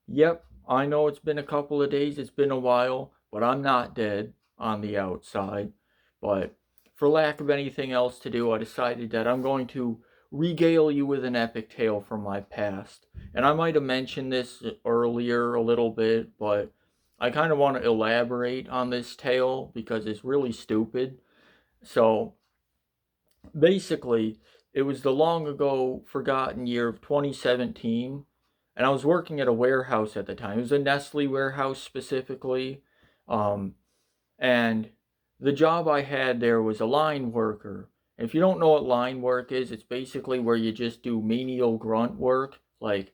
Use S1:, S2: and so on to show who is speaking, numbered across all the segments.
S1: Yep, I know it's been a couple of days, it's been a while, but I'm not dead on the outside. But for lack of anything else to do, I decided that I'm going to regale you with an epic tale from my past. And I might have mentioned this earlier a little bit, but I kind of want to elaborate on this tale because it's really stupid. So basically, it was the long ago forgotten year of 2017, and I was working at a warehouse at the time. It was a Nestle warehouse specifically, um, and the job I had there was a line worker. And if you don't know what line work is, it's basically where you just do menial grunt work, like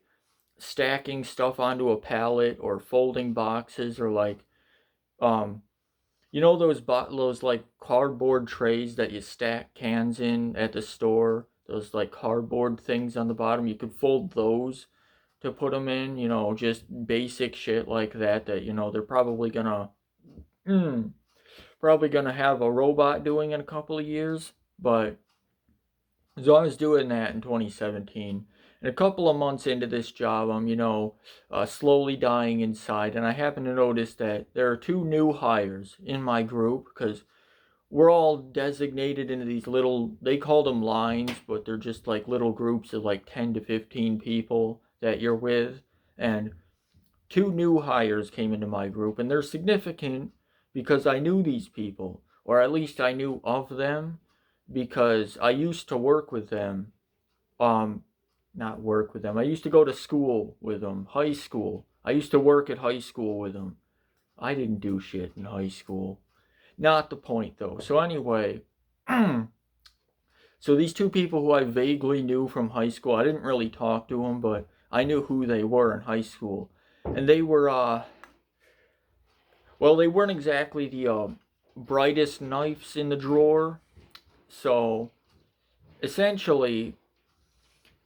S1: stacking stuff onto a pallet or folding boxes or like um those like cardboard trays that you stack cans in at the store? Those like cardboard things on the bottom. You could fold those to put them in. Just basic shit like that. That they're mm, probably gonna have a robot doing in a couple of years. But so I was doing that in 2017. And a couple of months into this job, I'm, slowly dying inside. And I happen to notice that there are two new hires in my group because we're all designated into these little, they call them lines, but they're just like little groups of like 10 to 15 people that you're with. And two new hires came into my group, and they're significant because I knew these people, or at least I knew of them because I used to work with them. Um, Not work with them. I used to go to school with them, high school. I used to work at high school with them. I didn't do shit in high school. Not the point though. So anyway, so these two people who I vaguely knew from high school, I didn't really talk to them, but I knew who they were in high school, and they were well, they weren't exactly the brightest knives in the drawer. So essentially,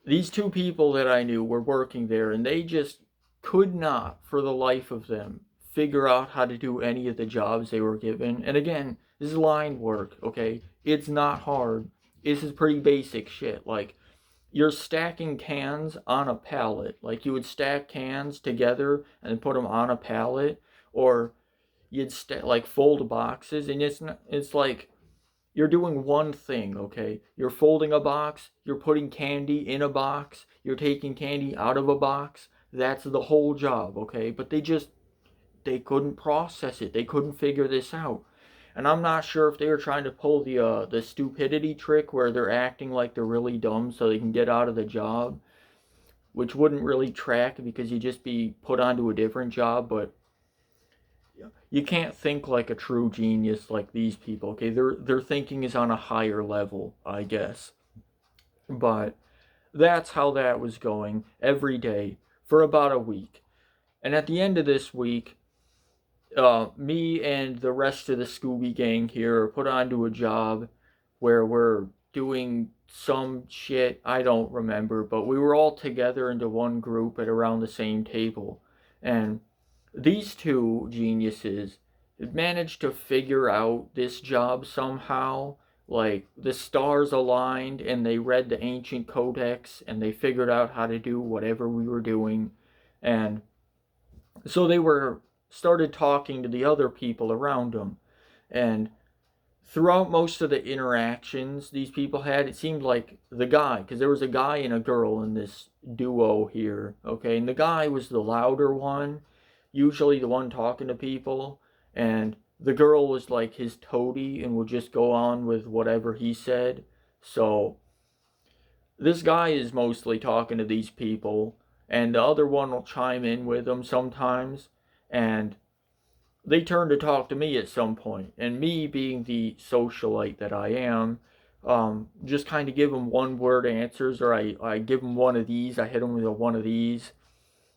S1: these two people that I knew were working there, and they just could not, for the life of them, figure out how to do any of the jobs they were given. And again, this is line work, okay? It's not hard. This is pretty basic shit. Like, you're stacking cans on a pallet. Like, you would stack cans together and put them on a pallet, or you'd like fold boxes, and it's like you're doing one thing, okay? You're folding a box, you're putting candy in a box, you're taking candy out of a box. That's the whole job, okay? But they couldn't process it. They couldn't figure this out. And I'm not sure if they were trying to pull the stupidity trick where they're acting like they're really dumb so they can get out of the job, which wouldn't really track because you'd just be put onto a different job, but you can't think like a true genius like these people. Okay, their thinking is on a higher level, I guess. But that's how that was going every day for about a week. And at the end of this week, me and the rest of the Scooby gang here are put onto a job where we're doing some shit I don't remember, but we were all together into one group at around the same table. And these two geniuses managed to figure out this job somehow. Like the stars aligned and they read the ancient codex and they figured out how to do whatever we were doing. And so they were started talking to the other people around them. And throughout most of the interactions these people had, it seemed like the guy, because there was a guy and a girl in this duo here, okay, and the guy was the louder one, usually the one talking to people, and the girl was like his toady and would just go on with whatever he said. So this guy is mostly talking to these people, and the other one will chime in with them sometimes, and they turn to talk to me at some point, and me being the socialite that I am, just kind of give them one word answers, or I give them one of these, I hit them with a one of these,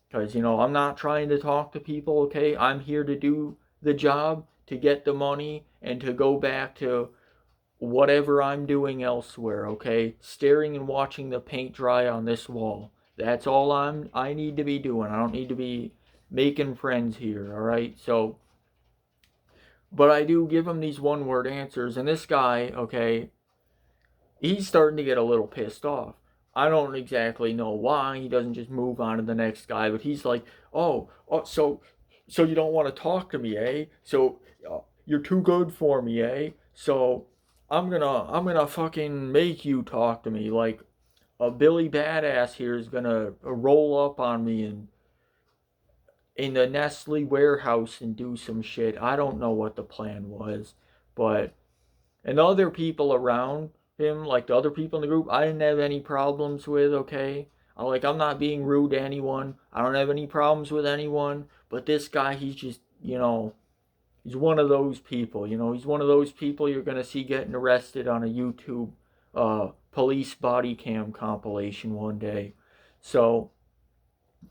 S1: because I'm not trying to talk to people, okay? I'm here to do the job, to get the money, and to go back to whatever I'm doing elsewhere, okay? Staring and watching the paint dry on this wall. That's all I need to be doing. I don't need to be making friends here, all right? So but I do give him these one word answers, and this guy, okay, he's starting to get a little pissed off. I don't exactly know why he doesn't just move on to the next guy, but he's like, oh, so you don't want to talk to me, eh? So you're too good for me, eh? So I'm gonna fucking make you talk to me. Like a Billy Badass here is gonna roll up on me and in the Nestle warehouse and do some shit. I don't know what the plan was, but and the other people around him, like the other people in the group, I didn't have any problems with, okay? I'm not being rude to anyone. I don't have any problems with anyone. But this guy, he's just, he's one of those people. He's one of those people you're going to see getting arrested on a YouTube police body cam compilation one day. So,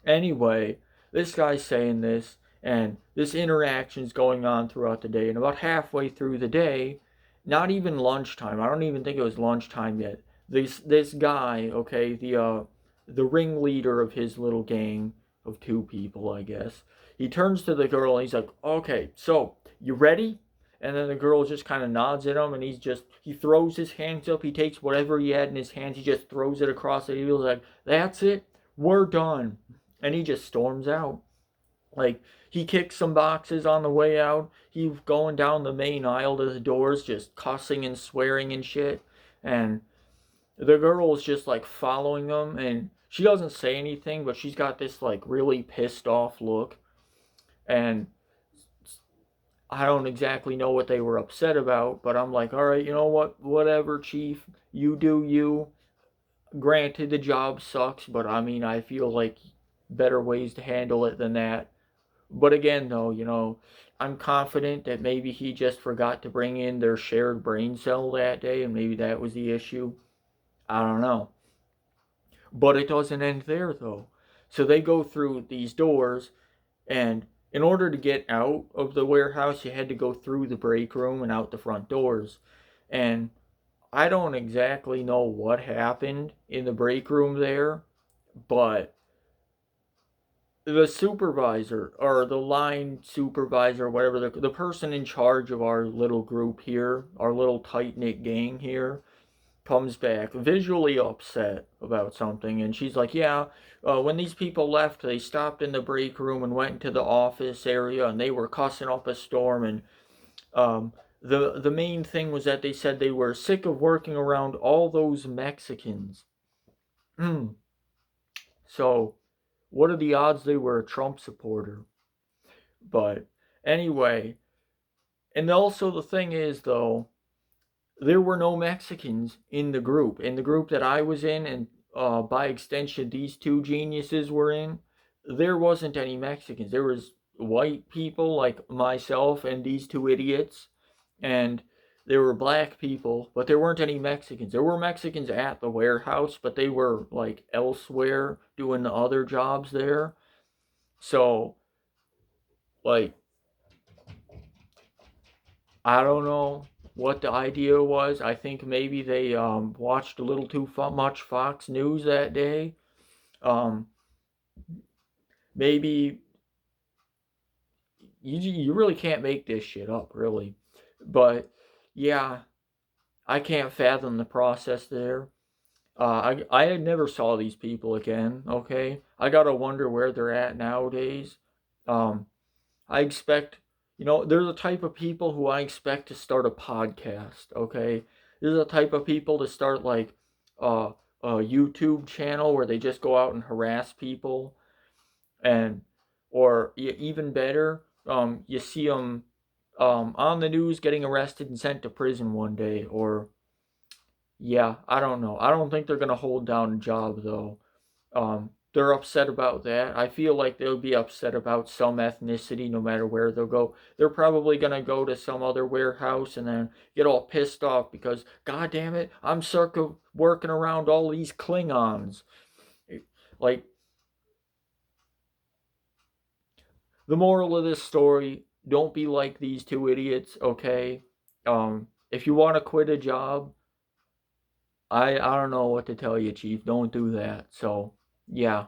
S1: anyway, this guy's saying this, and this interaction's going on throughout the day. And about halfway through the day, not even lunchtime. I don't even think it was lunchtime yet. This guy, okay, the ringleader of his little gang of two people, I guess. He turns to the girl and he's like, "Okay, so you ready?" And then the girl just kind of nods at him, and he throws his hands up. He takes whatever he had in his hands, he just throws it across the table. He's like, "That's it, we're done." And he just storms out. Like, he kicks some boxes on the way out. He's going down the main aisle to the doors, just cussing and swearing and shit. And the girl is just like following him, and she doesn't say anything, but she's got this like really pissed off look. And I don't exactly know what they were upset about, but I'm like, all right, you know what? Whatever, Chief. You do you. Granted, the job sucks, but I mean, I feel like better ways to handle it than that. But again, though, I'm confident that maybe he just forgot to bring in their shared brain cell that day, and maybe that was the issue. I don't know. But it doesn't end there, though. So they go through these doors, and in order to get out of the warehouse, you had to go through the break room and out the front doors. And I don't exactly know what happened in the break room there, but the supervisor or the line supervisor, whatever the person in charge of our little group here, our little tight knit gang here, comes back visually upset about something, and she's like, "Yeah, when these people left, they stopped in the break room and went into the office area, and they were cussing up a storm, and um, the main thing was that they said they were sick of working around all those Mexicans." So, what are the odds they were a Trump supporter? But anyway, and also the thing is though, there were no Mexicans in the group. In the group that I was in, and by extension these two geniuses were in, there wasn't any Mexicans. There was white people like myself and these two idiots, and there were black people, but there weren't any Mexicans. There were Mexicans at the warehouse, but they were like elsewhere doing the other jobs there. So, like, I don't know what the idea was. I think maybe they watched a little too much Fox News that day. Um, Maybe you really can't make this shit up, really. But yeah, I can't fathom the process there. I never saw these people again. Okay, I gotta wonder where they're at nowadays. Um, I expect, they're the type of people who I expect to start a podcast, okay? They're the type of people to start like uh, a YouTube channel where they just go out and harass people, and or even better, you see them on the news getting arrested and sent to prison one day, or yeah, I don't know. I don't think they're gonna hold down a job though. They're upset about that. I feel like they'll be upset about some ethnicity no matter where they'll go. They're probably gonna go to some other warehouse and then get all pissed off because, God damn it, I'm sick of working around all these Klingons. Like, the moral of this story, don't be like these two idiots, okay? If you want to quit a job, I don't know what to tell you, Chief. Don't do that. So, yeah.